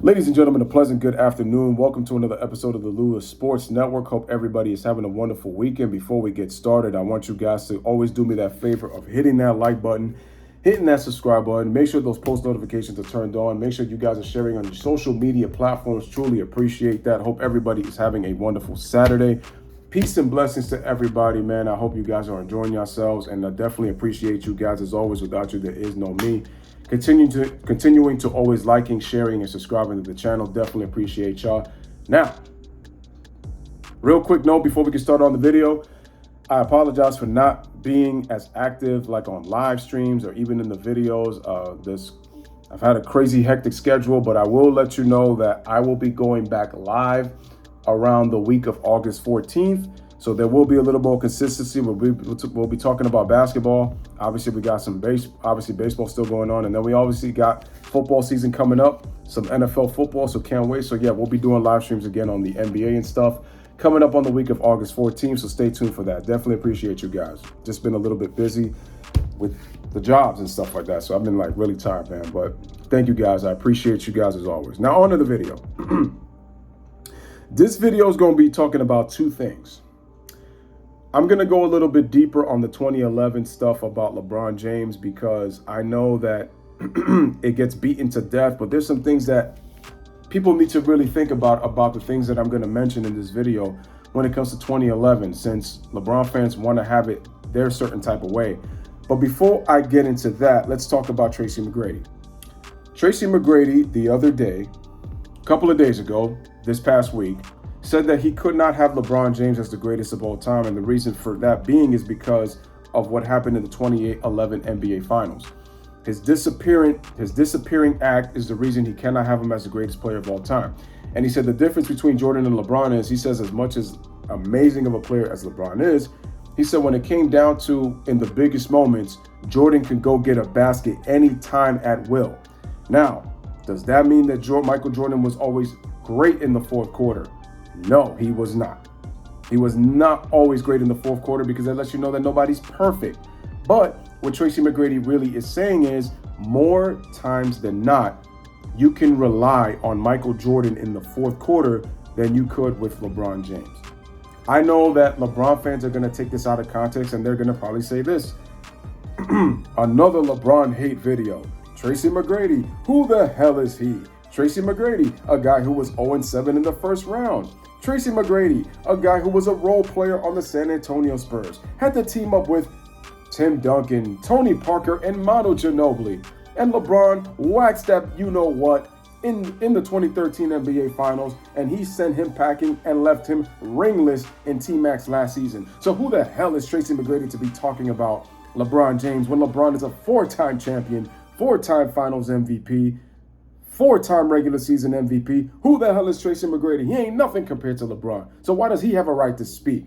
Ladies and gentlemen, a pleasant good afternoon. Welcome to another episode of the Louis Sports Network. Hope everybody is having a wonderful weekend. Before we get started, I want you guys to always do me that favor of hitting that like button, hitting that subscribe button. Make sure those post notifications are turned on. Make sure you guys are sharing on your social media platforms. Truly appreciate that. Hope everybody is having a wonderful Saturday. Peace and blessings to everybody, man. I hope you guys are enjoying yourselves, and I definitely appreciate you guys. As always, without you, there is no me. Continuing to always liking, sharing, and subscribing to the channel. Definitely appreciate y'all. Now, real quick note before we get started on the video, I apologize for not being as active like on live streams or even in the videos. I've had a crazy hectic schedule, but I will let you know that I will be going back live around the week of August 14th. So there will be a little more consistency. We'll be talking about basketball. Obviously, we got some baseball still going on. And then we obviously got football season coming up, some NFL football, so can't wait. So yeah, we'll be doing live streams again on the NBA and stuff coming up on the week of August 14th. So stay tuned for that. Definitely appreciate you guys. Just been a little bit busy with the jobs and stuff like that. So I've been like really tired, man. But thank you guys. I appreciate you guys as always. Now on to the video. This video is going to be talking about two things. I'm going to go a little bit deeper on the 2011 stuff about LeBron James because I know that it gets beaten to death, but there's some things that people need to really think about the things that I'm going to mention in this video when it comes to 2011, since LeBron fans want to have it their certain type of way. But before I get into that, let's talk about Tracy McGrady. Tracy McGrady the other day, a couple of days ago, this past week, said that he could not have LeBron James as the greatest of all time. And the reason for that being is because of what happened in the 2011 NBA Finals. His disappearing act is the reason he cannot have him as the greatest player of all time. And he said the difference between Jordan and LeBron is, he says, as much as amazing of a player as LeBron is, he said when it came down to in the biggest moments, Jordan could go get a basket anytime at will. Now, does that mean that Michael Jordan was always great in the fourth quarter? No, he was not. He was not always great in the fourth quarter because that lets you know that nobody's perfect. But what Tracy McGrady really is saying is more times than not, you can rely on Michael Jordan in the fourth quarter than you could with LeBron James. I know that LeBron fans are going to take this out of context and they're going to probably say this. Another LeBron hate video. Tracy McGrady, who the hell is he? Tracy McGrady, a guy who was 0-7 in the first round. Tracy McGrady, a guy who was a role player on the San Antonio Spurs, had to team up with Tim Duncan, Tony Parker, and Manu Ginobili. And LeBron waxed that you-know-what in the 2013 NBA Finals, and he sent him packing and left him ringless in T-Max last season. So who the hell is Tracy McGrady to be talking about LeBron James when LeBron is a four-time champion, four-time Finals MVP, four-time regular season MVP? Who the hell is Tracy McGrady? He ain't nothing compared to LeBron. So why does he have a right to speak?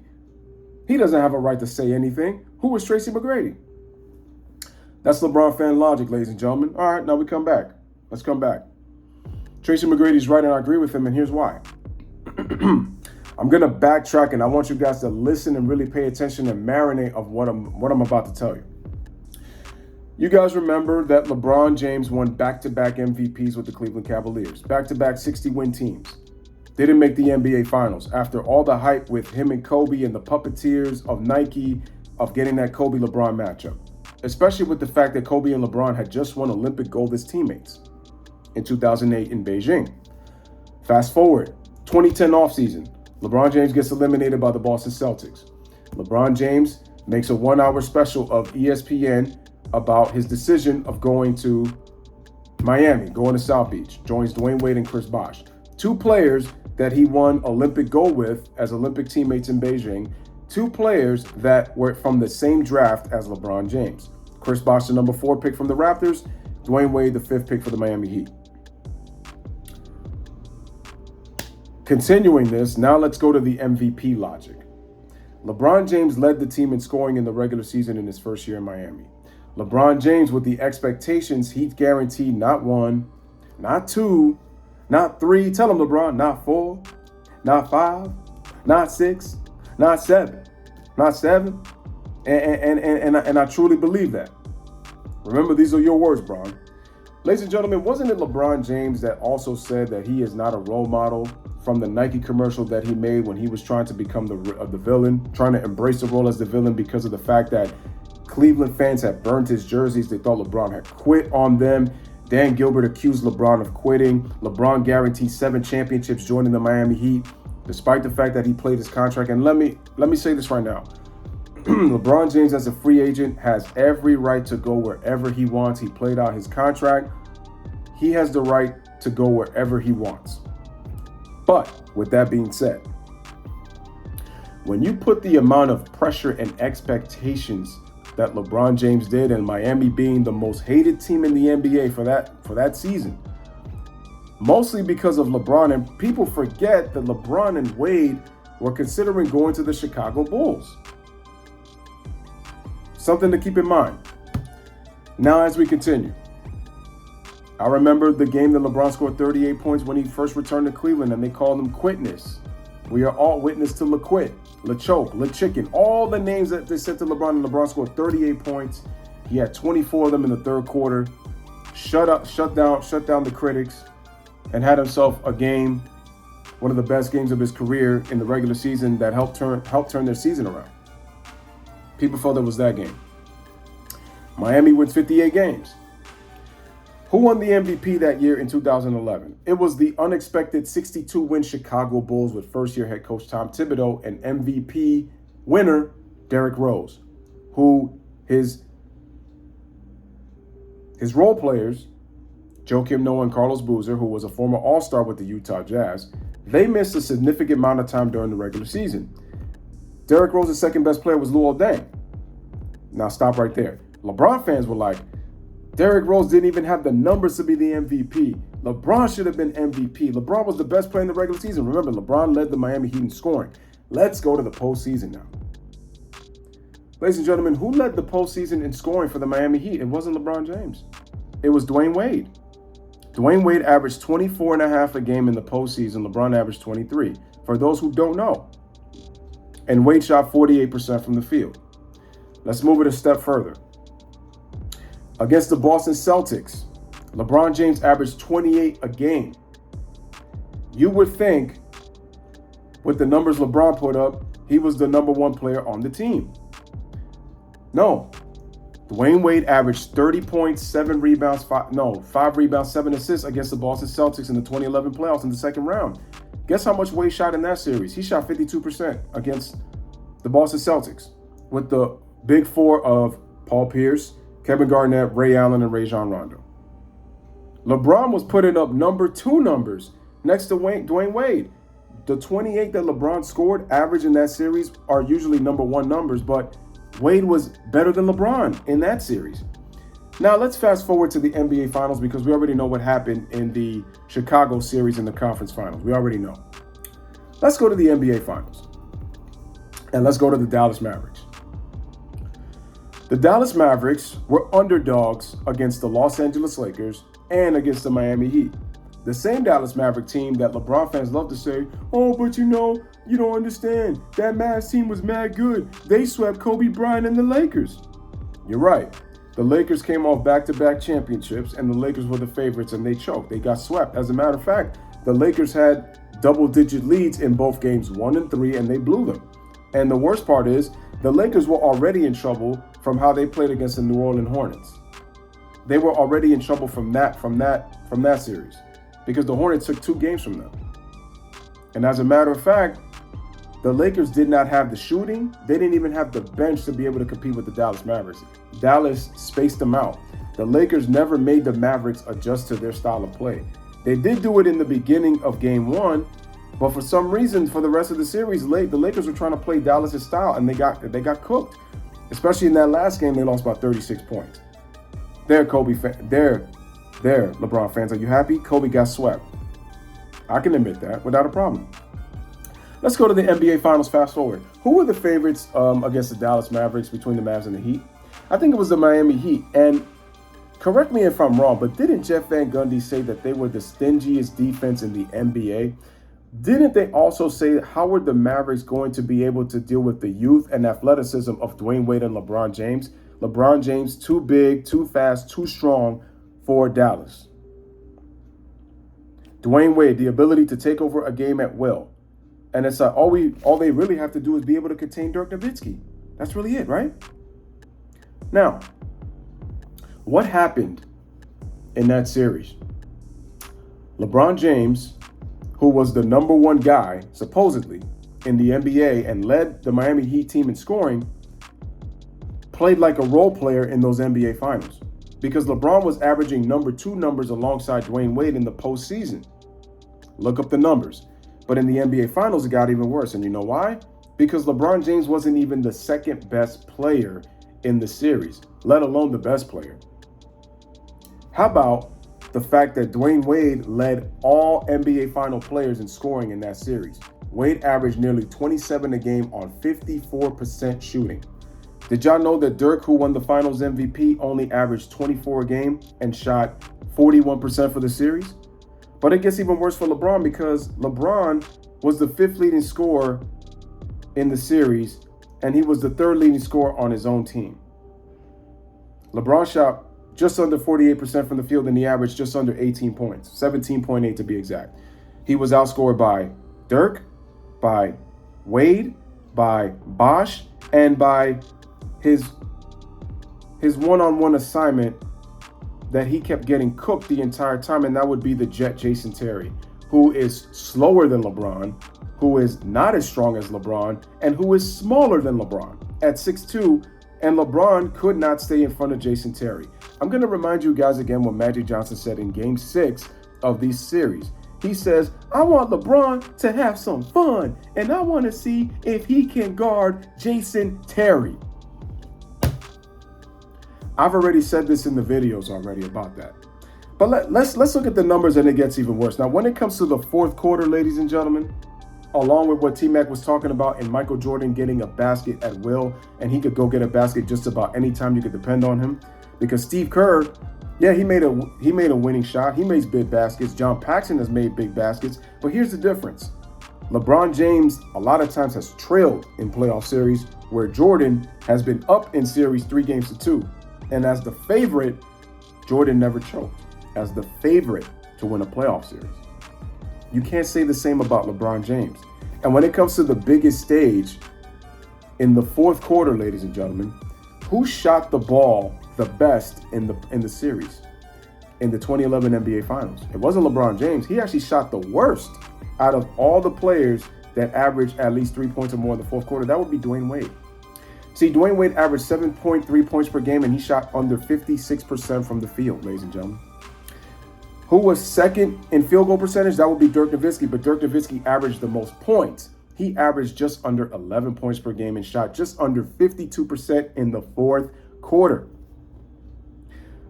He doesn't have a right to say anything. Who is Tracy McGrady? That's LeBron fan logic, ladies and gentlemen. All right, now we come back. Let's come back. Tracy McGrady's right, and I agree with him, and here's why. I'm going to backtrack, and I want you guys to listen and really pay attention and marinate of what I'm about to tell you. You guys remember that LeBron James won back-to-back MVPs with the Cleveland Cavaliers, back-to-back 60-win teams. Didn't make the NBA Finals after all the hype with him and Kobe and the puppeteers of Nike of getting that Kobe-LeBron matchup, especially with the fact that Kobe and LeBron had just won Olympic gold as teammates in 2008 in Beijing. Fast forward, 2010 offseason, LeBron James gets eliminated by the Boston Celtics. LeBron James makes a 1-hour special of ESPN about his decision of going to Miami, going to South Beach, joins Dwayne Wade and Chris Bosh, two players that he won Olympic gold with as Olympic teammates in Beijing, two players that were from the same draft as LeBron James. Chris Bosh, the number 4 pick from the Raptors, Dwayne Wade, the 5th pick for the Miami Heat. Continuing this, now let's go to the MVP logic. LeBron James led the team in scoring in the regular season in his first year in Miami. LeBron James, with the expectations he'd guaranteed not 1, not 2, not 3, tell him LeBron, not 4, not 5, not 6, not 7, not 7. And I truly believe that. Remember, these are your words, Bron. Ladies and gentlemen, wasn't it LeBron James that also said that he is not a role model from the Nike commercial that he made when he was trying to become the villain, trying to embrace the role as the villain because of the fact that Cleveland fans had burnt his jerseys. They thought LeBron had quit on them. Dan Gilbert accused LeBron of quitting. LeBron guaranteed 7 championships joining the Miami Heat, despite the fact that he played his contract. And let me say this right now. LeBron James, as a free agent, has every right to go wherever he wants. He played out his contract. He has the right to go wherever he wants. But with that being said, when you put the amount of pressure and expectations that LeBron James did, and Miami being the most hated team in the NBA for that season, mostly because of LeBron, and people forget that LeBron and Wade were considering going to the Chicago Bulls. Something to keep in mind. Now, as we continue, I remember the game that LeBron scored 38 points when he first returned to Cleveland, and they called him Quitness. We are all witness to LaQuit, LaChoke, LaChicken, all the names that they said to LeBron, and LeBron scored 38 points. He had 24 of them in the third quarter, shut down the critics, and had himself a game, one of the best games of his career in the regular season that helped turn their season around. People felt it was that game. Miami wins 58 games. Who won the MVP that year in 2011? It was the unexpected 62-win Chicago Bulls with first-year head coach Tom Thibodeau and MVP winner Derrick Rose, who his role players, Joakim Noah and Carlos Boozer, who was a former All-Star with the Utah Jazz, they missed a significant amount of time during the regular season. Derrick Rose's second best player was Luol Deng. Now stop right there. LeBron fans were like, Derrick Rose didn't even have the numbers to be the MVP. LeBron should have been MVP. LeBron was the best player in the regular season. Remember, LeBron led the Miami Heat in scoring. Let's go to the postseason now. Ladies and gentlemen, who led the postseason in scoring for the Miami Heat? It wasn't LeBron James. It was Dwayne Wade. Dwayne Wade averaged 24.5 a game in the postseason. LeBron averaged 23. For those who don't know. And Wade shot 48% from the field. Let's move it a step further. Against the Boston Celtics, LeBron James averaged 28 a game. You would think, with the numbers LeBron put up, he was the number one player on the team. No. Dwayne Wade averaged 30 points, 5 rebounds, 7 assists against the Boston Celtics in the 2011 playoffs in the second round. Guess how much Wade shot in that series? He shot 52% against the Boston Celtics with the big four of Paul Pierce, Kevin Garnett, Ray Allen, and Rajon Rondo. LeBron was putting up number 2 numbers next to Dwayne Wade. The 28 that LeBron scored average in that series are usually number 1 numbers, but Wade was better than LeBron in that series. Now let's fast forward to the NBA Finals because we already know what happened in the Chicago series in the conference finals. We already know. Let's go to the NBA Finals. And let's go to the Dallas Mavericks. The Dallas Mavericks were underdogs against the Los Angeles Lakers and against the Miami Heat. The same Dallas Maverick team that LeBron fans love to say, oh, but you don't understand. That Mavs team was mad good. They swept Kobe Bryant and the Lakers. You're right. The Lakers came off back-to-back championships, and the Lakers were the favorites, and they choked. They got swept. As a matter of fact, the Lakers had double-digit leads in both games 1 and 3, and they blew them. And the worst part is, the Lakers were already in trouble from how they played against the New Orleans Hornets. They were already in trouble from that series because the Hornets took 2 games from them. And as a matter of fact, the Lakers did not have the shooting. They didn't even have the bench to be able to compete with the Dallas Mavericks. Dallas spaced them out. The Lakers never made the Mavericks adjust to their style of play. They did do it in the beginning of game 1, but for some reason, for the rest of the series, the Lakers were trying to play Dallas' style, and they got cooked. Especially in that last game, they lost by 36 points. There, LeBron fans, are you happy? Kobe got swept. I can admit that without a problem. Let's go to the NBA Finals fast forward. Who were the favorites against the Dallas Mavericks between the Mavs and the Heat? I think it was the Miami Heat. And correct me if I'm wrong, but didn't Jeff Van Gundy say that they were the stingiest defense in the NBA? Didn't they also say how were the Mavericks going to be able to deal with the youth and athleticism of Dwayne Wade and LeBron James? LeBron James, too big, too fast, too strong for Dallas. Dwayne Wade, the ability to take over a game at will. And it's like all they really have to do is be able to contain Dirk Nowitzki. That's really it, right? Now, what happened in that series? LeBron James, who was the number one guy, supposedly, in the NBA and led the Miami Heat team in scoring, played like a role player in those NBA finals because LeBron was averaging number 2 numbers alongside Dwayne Wade in the postseason. Look up the numbers. But in the NBA finals, it got even worse. And you know why? Because LeBron James wasn't even the second best player in the series, let alone the best player. How about the fact that Dwayne Wade led all NBA final players in scoring in that series? Wade averaged nearly 27 a game on 54% shooting. Did y'all know that Dirk, who won the finals MVP, only averaged 24 a game and shot 41% for the series? But it gets even worse for LeBron because LeBron was the 5th leading scorer in the series, and he was the 3rd leading scorer on his own team. LeBron shot just under 48% from the field, and he averaged just under 18 points, 17.8 to be exact. He was outscored by Dirk, by Wade, by Bosh, and by his one-on-one assignment that he kept getting cooked the entire time, and that would be the Jet Jason Terry, who is slower than LeBron, who is not as strong as LeBron, and who is smaller than LeBron at 6'2", and LeBron could not stay in front of Jason Terry. I'm going to remind you guys again what Magic Johnson said in Game 6 of these series. He says, I want LeBron to have some fun, and I want to see if he can guard Jason Terry. I've already said this in the videos already about that. But let's look at the numbers, and it gets even worse. Now, when it comes to the fourth quarter, ladies and gentlemen, along with what T-Mac was talking about and Michael Jordan getting a basket at will, and he could go get a basket just about any time you could depend on him. Because Steve Kerr, yeah, he made a winning shot. He makes big baskets. John Paxson has made big baskets. But here's the difference. LeBron James a lot of times has trailed in playoff series, where Jordan has been up in series 3-2. And as the favorite, Jordan never choked. As the favorite to win a playoff series. You can't say the same about LeBron James. And when it comes to the biggest stage, in the fourth quarter, ladies and gentlemen, who shot the ball the best in the series? In the 2011 NBA Finals. It wasn't LeBron James. He actually shot the worst out of all the players that averaged at least 3 points or more in the fourth quarter. That would be Dwayne Wade. See, Dwayne Wade averaged 7.3 points per game, and he shot under 56% from the field, ladies and gentlemen. Who was second in field goal percentage? That would be Dirk Nowitzki, but Dirk Nowitzki averaged the most points. He averaged just under 11 points per game and shot just under 52% in the fourth quarter.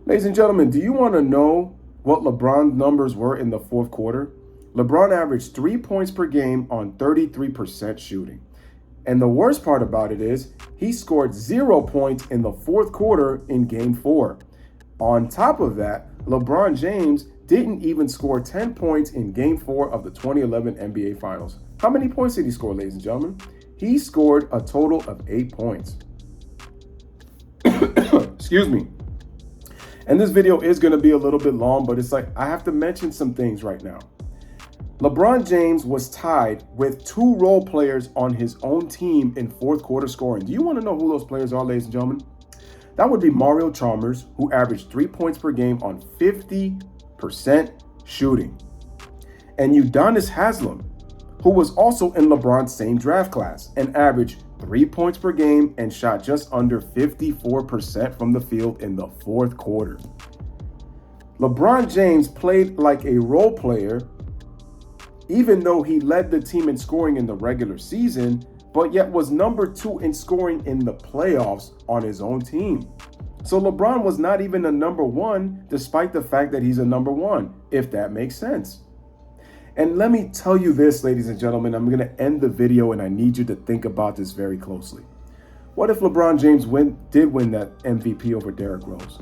Ladies and gentlemen, do you want to know what LeBron's numbers were in the fourth quarter? LeBron averaged 3 points per game on 33% shooting. And the worst part about it is he scored 0 points in the fourth quarter in Game 4. On top of that, LeBron James didn't even score 10 points in Game 4 of the 2011 NBA Finals. How many points did he score, ladies and gentlemen? He scored a total of 8 points. Excuse me. And this video is going to be a little bit long, but it's like I have to mention some things right now. LeBron James was tied with 2 role players on his own team in fourth quarter scoring. Do you want to know who those players are, ladies and gentlemen? That would be Mario Chalmers, who averaged 3 points per game on 50% shooting. And Udonis Haslem, who was also in LeBron's same draft class and averaged 3 points per game and shot just under 54% from the field in the fourth quarter. LeBron James played like a role player, even though he led the team in scoring in the regular season, but yet was number 2 in scoring in the playoffs on his own team. So LeBron was not even a number 1, despite the fact that he's a number 1, if that makes sense. And let me tell you this, ladies and gentlemen, I'm going to end the video and I need you to think about this very closely. What if LeBron James did win that MVP over Derrick Rose?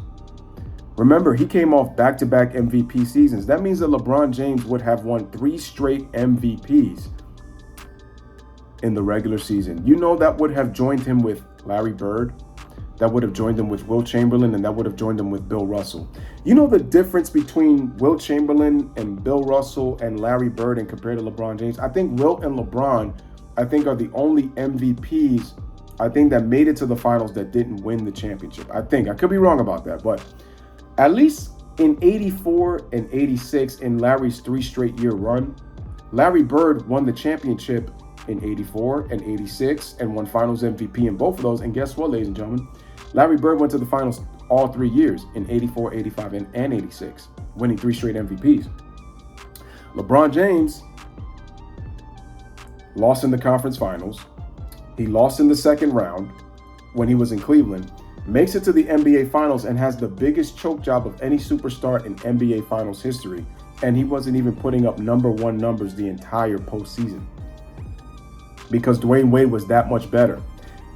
Remember, he came off back-to-back MVP seasons. That means that LeBron James would have won 3 straight MVPs in the regular season. You know that would have joined him with Larry Bird, That would have joined him with Will Chamberlain, and that would have joined him with Bill Russell. You know the difference between Will Chamberlain and Bill Russell and Larry Bird and compared to LeBron James? I think Wilt and LeBron, I think, are the only MVPs, I think, that made it to the finals that didn't win the championship. I think. I could be wrong about that, but at least in 84 and 86, in Larry's 3 straight year run, Larry Bird won the championship in 84 and 86 and won finals MVP in both of those. And guess what, ladies and gentlemen? Larry Bird went to the finals all 3 years, in 84, 85, and 86, winning 3 straight MVPs. LeBron James lost in the conference finals. He lost in the second round when he was in Cleveland, makes it to the NBA finals, and has the biggest choke job of any superstar in NBA finals history. And he wasn't even putting up number 1 numbers the entire postseason because Dwayne Wade was that much better.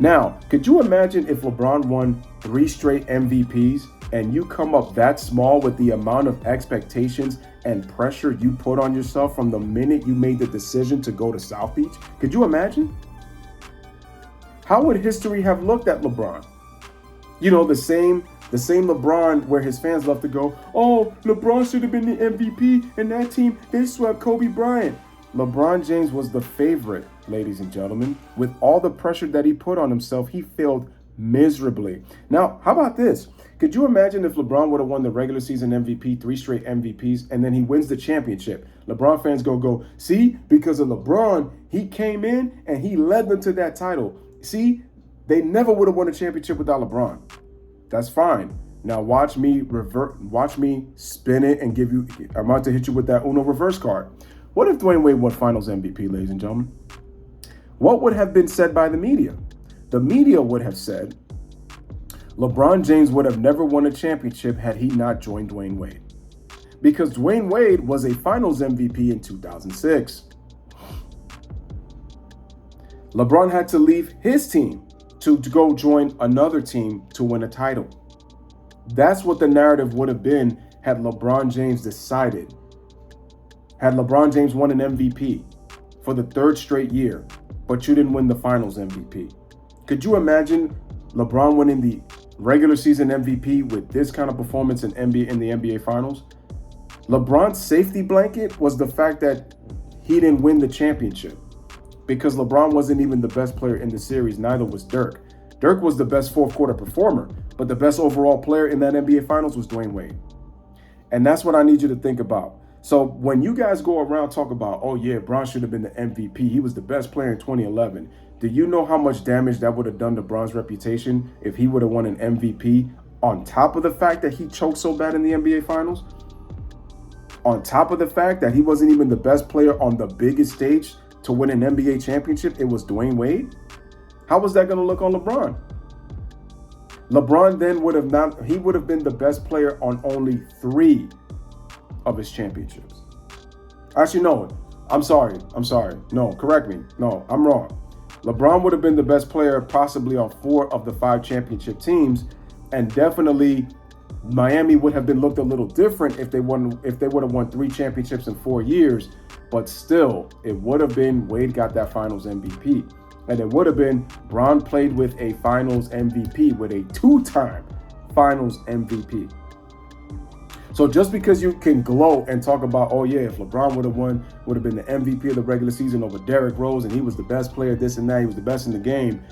Now, could you imagine if LeBron won 3 straight MVPs and you come up that small with the amount of expectations and pressure you put on yourself from the minute you made the decision to go to South Beach? Could you imagine? How would history have looked at LeBron? You know, the same LeBron where his fans love to go, oh, LeBron should have been the MVP and that team, they swept Kobe Bryant. LeBron James was the favorite, ladies and gentlemen. With all the pressure that he put on himself, he failed miserably. Now, how about this? Could you imagine if LeBron would have won the regular season MVP, 3 straight MVPs, and then he wins the championship? LeBron fans go, see, because of LeBron, he came in and he led them to that title. See, they never would have won a championship without LeBron. That's fine. Now watch me spin it and give you, I'm about to hit you with that Uno reverse card. What if Dwayne Wade won finals MVP, ladies and gentlemen? What would have been said by the media? The media would have said, LeBron James would have never won a championship had he not joined Dwayne Wade. Because Dwayne Wade was a finals MVP in 2006. LeBron had to leave his team to go join another team to win a title. That's what the narrative would have been had LeBron James decided. Had LeBron James won an MVP for the 3rd straight year, but you didn't win the finals MVP. Could you imagine LeBron winning the regular season MVP with this kind of performance in the NBA finals? LeBron's safety blanket was the fact that he didn't win the championship, because LeBron wasn't even the best player in the series. Neither was Dirk. Dirk was the best 4th quarter performer, but the best overall player in that NBA finals was Dwayne Wade. And that's what I need you to think about. So when you guys go around talk about, oh yeah, Bron should have been the MVP, he was the best player in 2011. Do you know how much damage that would have done to Bron's reputation if he would have won an MVP on top of the fact that he choked so bad in the NBA finals? On top of the fact that he wasn't even the best player on the biggest stage to win an NBA championship, it was Dwayne Wade? How was that going to look on LeBron? LeBron then would have been the best player on only 3 of his championships. Actually, no, I'm sorry. No, correct me. No, I'm wrong. LeBron would have been the best player possibly on 4 of the 5 championship teams, and definitely Miami would have been looked a little different if they would have won 3 championships in 4 years. But still, it would have been Wade got that finals MVP. And it would have been Bron played with a finals MVP, with a 2-time finals MVP. So just because you can gloat and talk about, oh yeah, if LeBron would have been the MVP of the regular season over Derrick Rose, and he was the best player, this and that, he was the best in the game.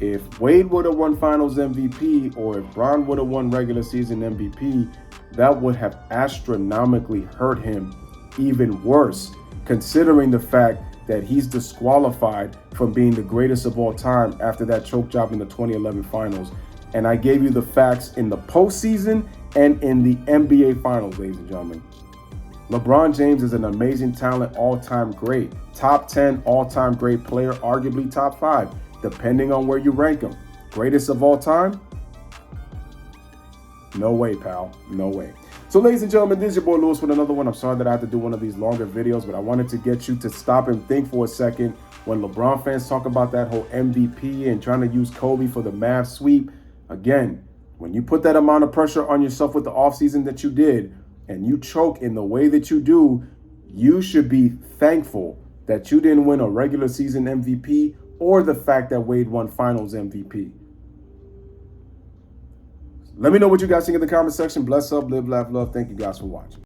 If Wade would have won finals MVP, or if Bron would have won regular season MVP, that would have astronomically hurt him even worse, considering the fact that he's disqualified from being the greatest of all time after that choke job in the 2011 finals. And I gave you the facts in the postseason and in the NBA finals, ladies and gentlemen. LeBron James is an amazing talent, all-time great. Top 10 all-time great player, arguably top 5, depending on where you rank him. Greatest of all time? No way, pal. No way. So, ladies and gentlemen, this is your boy Louis with another one. I'm sorry that I have to do one of these longer videos, but I wanted to get you to stop and think for a second. When LeBron fans talk about that whole MVP and trying to use Kobe for the Mavs sweep, again, when you put that amount of pressure on yourself with the offseason that you did, and you choke in the way that you do, you should be thankful that you didn't win a regular season MVP or the fact that Wade won finals MVP. Let me know what you guys think in the comment section. Bless up, live, laugh, love. Thank you guys for watching.